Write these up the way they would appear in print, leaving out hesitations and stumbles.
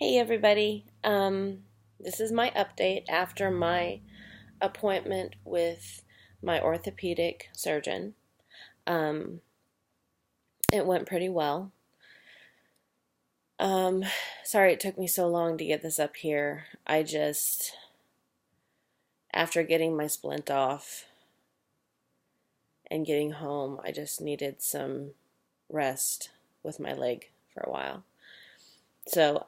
Hey everybody, this is my update after my appointment with my orthopedic surgeon. Um, it went pretty well. Sorry it took me so long to get this up here. After getting my splint off and getting home, I just needed some rest with my leg for a while. So,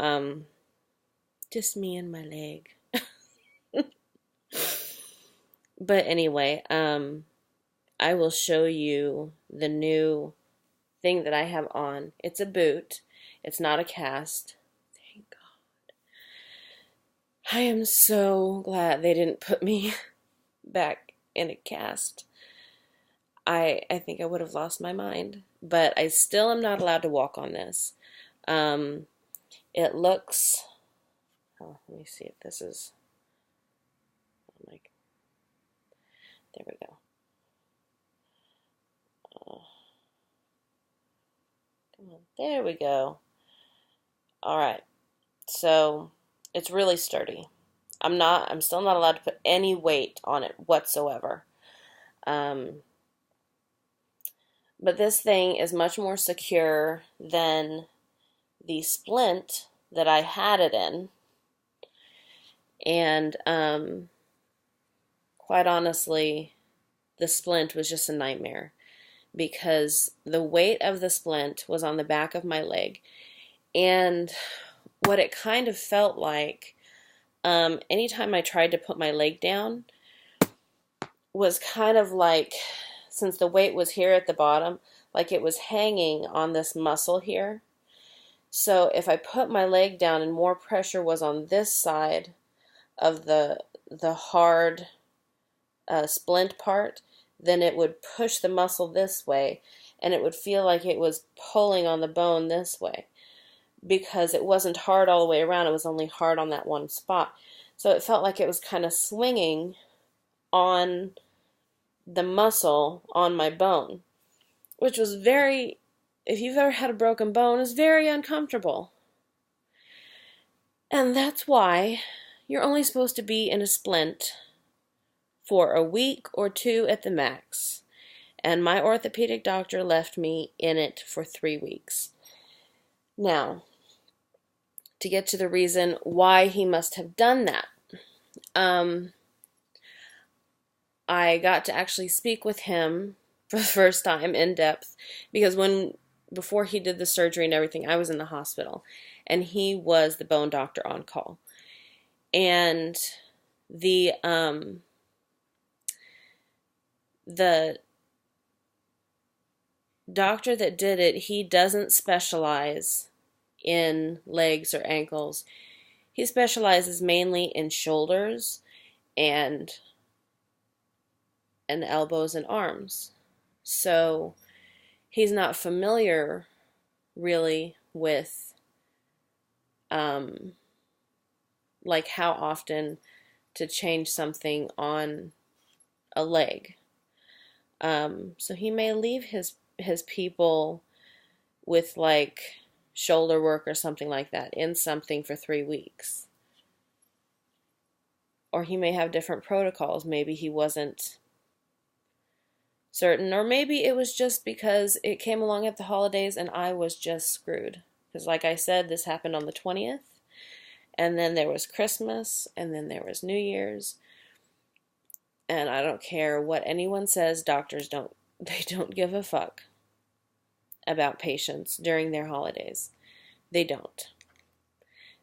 just me and my leg. But anyway, I will show you the new thing that I have on. It's a boot. It's not a cast. Thank God. I am so glad they didn't put me back in a cast. I think I would have lost my mind. But I still am not allowed to walk on this. It looks... Oh, let me see if this is... Like, there we go. Come on, there we go. All right, so it's really sturdy. I'm still not allowed to put any weight on it whatsoever. But this thing is much more secure than the splint that I had it in. And quite honestly, the splint was just a nightmare because the weight of the splint was on the back of my leg. And what it kind of felt like, anytime I tried to put my leg down, was kind of like, since the weight was here at the bottom, like it was hanging on this muscle here. So if I put my leg down and more pressure was on this side of the hard splint part, then it would push the muscle this way, and it would feel like it was pulling on the bone this way, because it wasn't hard all the way around, it was only hard on that one spot. So it felt like it was kind of swinging on the muscle on my bone, which was very, if you've ever had a broken bone, is very uncomfortable. And that's why you're only supposed to be in a splint for a week or two at the max. And my orthopedic doctor left me in it for 3 weeks. Now, to get to the reason why he must have done that, I got to actually speak with him for the first time in depth, because before he did the surgery and everything, I was in the hospital, and he was the bone doctor on call. And the doctor that did it, he doesn't specialize in legs or ankles. He specializes mainly in shoulders and elbows and arms. So he's not familiar really with like how often to change something on a leg. So he may leave his people with like shoulder work or something like that in something for 3 weeks. Or he may have different protocols. Maybe he wasn't certain, or maybe it was just because it came along at the holidays and I was just screwed. Because like I said, this happened on the 20th, and then there was Christmas, and then there was New Year's. And I don't care what anyone says, doctors don't give a fuck about patients during their holidays. They don't.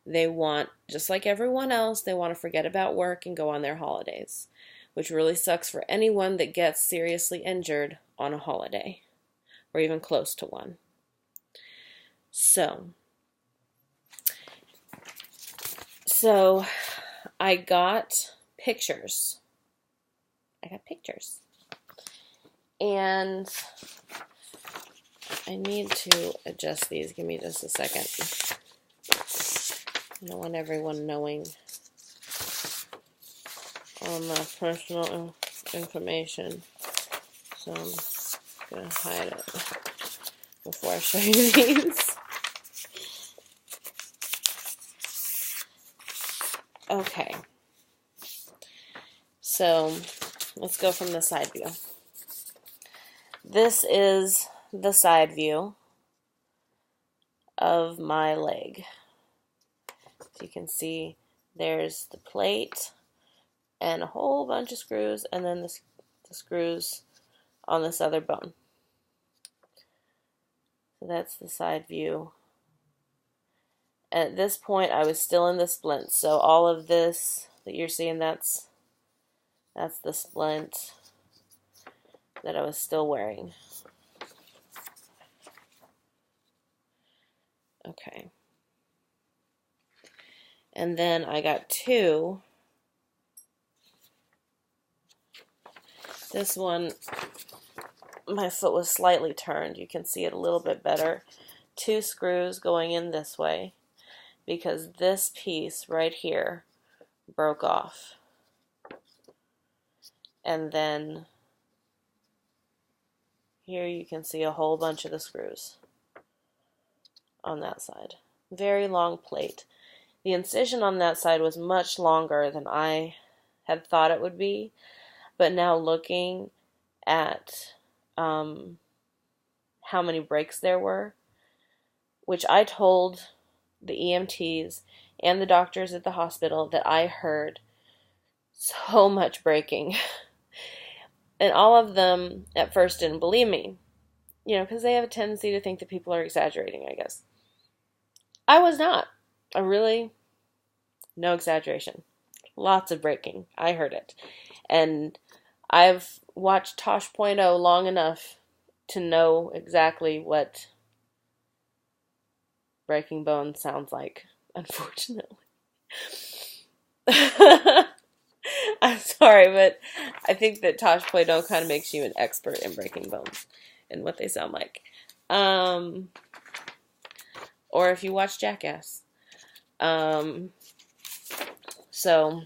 They want, just like everyone else, they want to forget about work and go on their holidays, which really sucks for anyone that gets seriously injured on a holiday, or even close to one. So I got pictures. And I need to adjust these. Give me just a second. I don't want everyone knowing all my personal information. So I'm going to hide it before I show you these. Okay. So let's go from the side view. This is the side view of my leg. So you can see there's the plate and a whole bunch of screws, and then the screws on this other bone. So that's the side view. At this point, I was still in the splint, so all of this that you're seeing, that's the splint that I was still wearing. Okay. And then I got two. This one, my foot was slightly turned. You can see it a little bit better. Two screws going in this way because this piece right here broke off. And then here you can see a whole bunch of the screws on that side. Very long plate. The incision on that side was much longer than I had thought it would be, but now looking at how many breaks there were, which I told the EMTs and the doctors at the hospital that I heard so much breaking. And all of them at first didn't believe me, because they have a tendency to think that people are exaggerating, I guess. I was not. No exaggeration. Lots of breaking. I heard it. And I've watched Tosh.0 long enough to know exactly what breaking bones sounds like, unfortunately. I'm sorry, but I think that Tosh.0 kind of makes you an expert in breaking bones and what they sound like. Or if you watch Jackass. So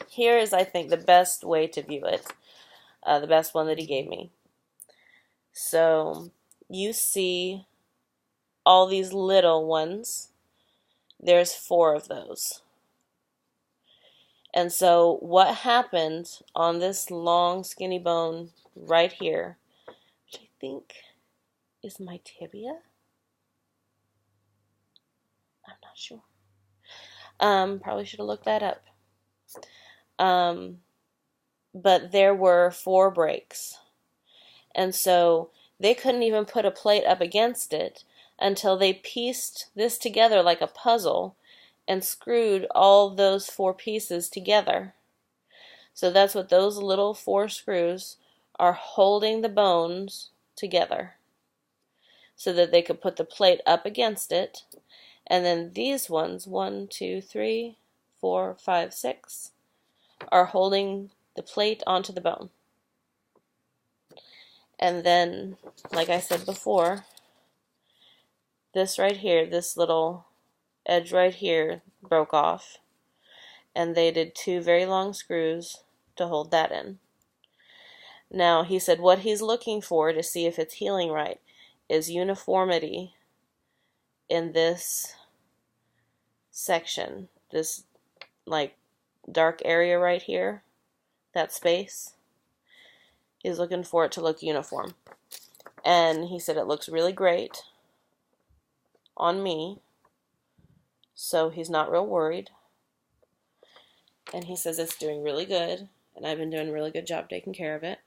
here is, I think, the best way to view it. The best one that he gave me. So you see all these little ones. There's 4 of those. And so what happened on this long skinny bone right here, which I think is my tibia? I'm not sure. Probably should have looked that up. But there were 4 breaks. And so they couldn't even put a plate up against it until they pieced this together like a puzzle and screwed all those 4 pieces together. So that's what those little 4 screws are holding the bones together so that they could put the plate up against it. And then these ones, 1, 2, 3, 4, 5, 6, are holding the plate onto the bone. And then, like I said before, this right here, this little edge right here broke off, and they did 2 very long screws to hold that in. Now, he said what he's looking for to see if it's healing right is uniformity in this section, this like dark area right here, that space. He's looking for it to look uniform. And he said it looks really great on me, so he's not real worried. And he says it's doing really good, and I've been doing a really good job taking care of it.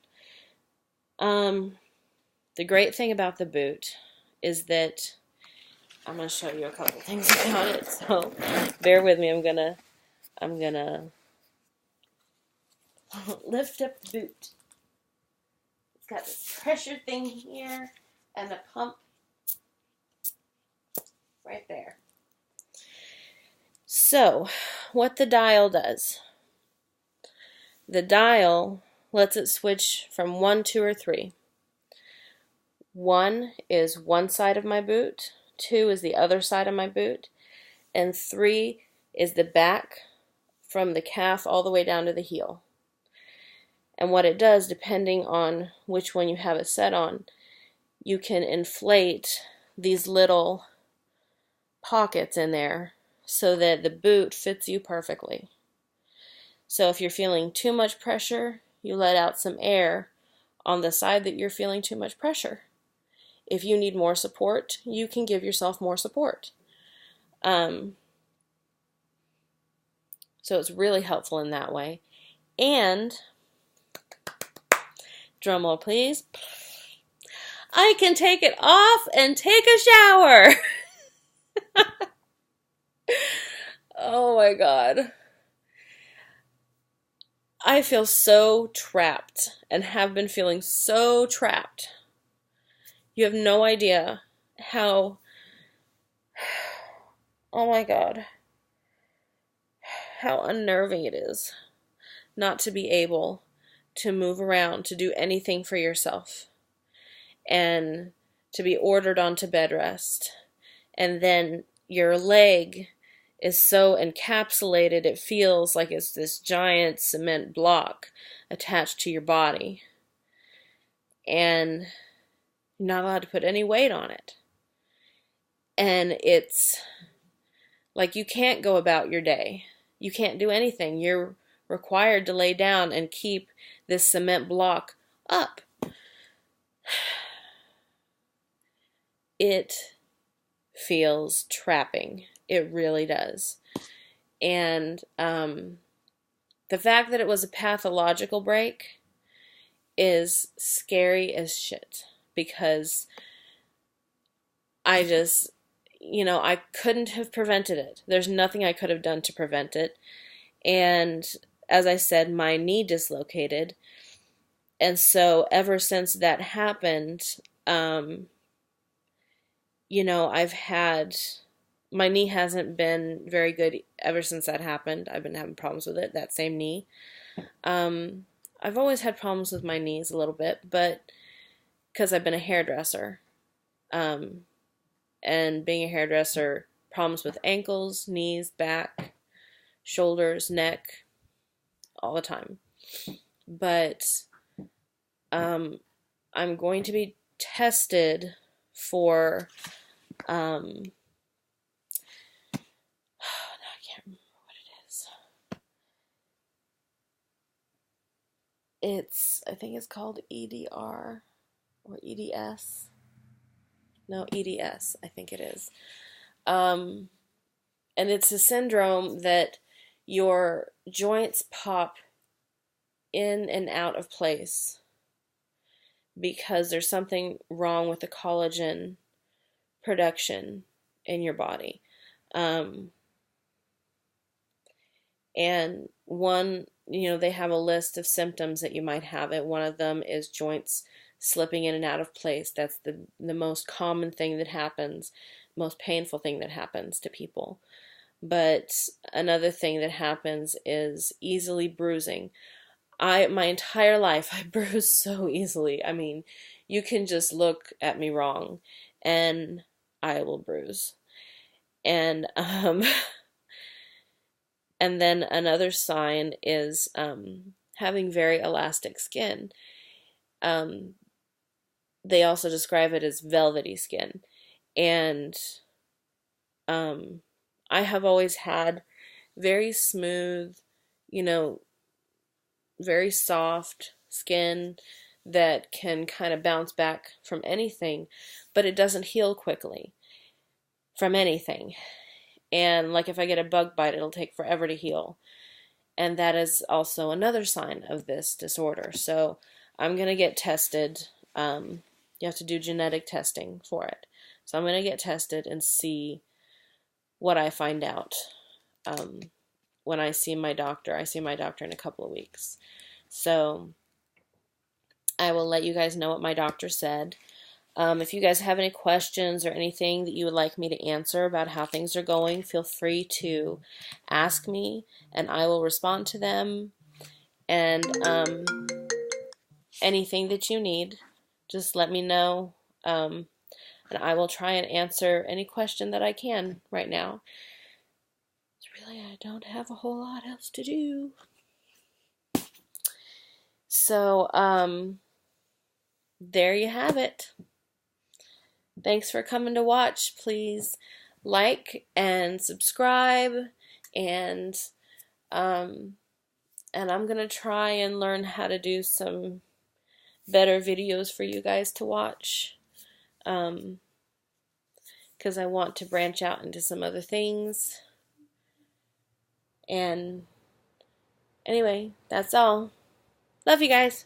The great thing about the boot is that I'm going to show you a couple things about it, so bear with me. I'm gonna lift up the boot. It's got this pressure thing here and the pump right there. So, what the dial does. The dial lets it switch from 1, 2, or 3. 1 is one side of my boot, 2 is the other side of my boot, and 3 is the back from the calf all the way down to the heel. And what it does, depending on which one you have it set on, you can inflate these little pockets in there so that the boot fits you perfectly. So if you're feeling too much pressure, you let out some air on the side that you're feeling too much pressure. If you need more support, you can give yourself more support. So it's really helpful in that way. And, drum roll please, I can take it off and take a shower. Oh my God. I feel so trapped and have been feeling so trapped. You have no idea how, oh my God, how unnerving it is not to be able to move around, to do anything for yourself, and to be ordered onto bed rest. And then your leg is so encapsulated, it feels like it's this giant cement block attached to your body. And you're not allowed to put any weight on it. And it's like you can't go about your day. You can't do anything. You're required to lay down and keep this cement block up. It feels trapping. It really does. And the fact that it was a pathological break is scary as shit, because I just, I couldn't have prevented it. There's nothing I could have done to prevent it. And as I said, my knee dislocated. And so ever since that happened, I've had, my knee hasn't been very good ever since that happened. I've been having problems with it, that same knee. I've always had problems with my knees a little bit, but because I've been a hairdresser. And being a hairdresser, problems with ankles, knees, back, shoulders, neck, all the time. But I'm going to be tested for I can't remember what it is. I think it's called EDR or EDS. No, EDS, I think it is. And it's a syndrome that your joints pop in and out of place because there's something wrong with the collagen production in your body. And one, they have a list of symptoms that you might have it. One of them is joints slipping in and out of place. That's the most common thing that happens, most painful thing that happens to people. But another thing that happens is easily bruising. My entire life, I bruise so easily. I mean, you can just look at me wrong and I will bruise. And and then another sign is having very elastic skin. They also describe it as velvety skin. And I have always had very smooth, very soft skin that can kind of bounce back from anything, but it doesn't heal quickly from anything. And like if I get a bug bite, it'll take forever to heal. And that is also another sign of this disorder. So I'm going to get tested. You have to do genetic testing for it. So I'm going to get tested and see what I find out when I see my doctor. I see my doctor in a couple of weeks. So I will let you guys know what my doctor said. If you guys have any questions or anything that you would like me to answer about how things are going, feel free to ask me and I will respond to them. And anything that you need, just let me know. And I will try and answer any question that I can right now. Really, I don't have a whole lot else to do. So, there you have it. Thanks for coming to watch. Please like and subscribe and And I'm going to try and learn how to do some better videos for you guys to watch. Because I want to branch out into some other things. And anyway, that's all. Love you guys.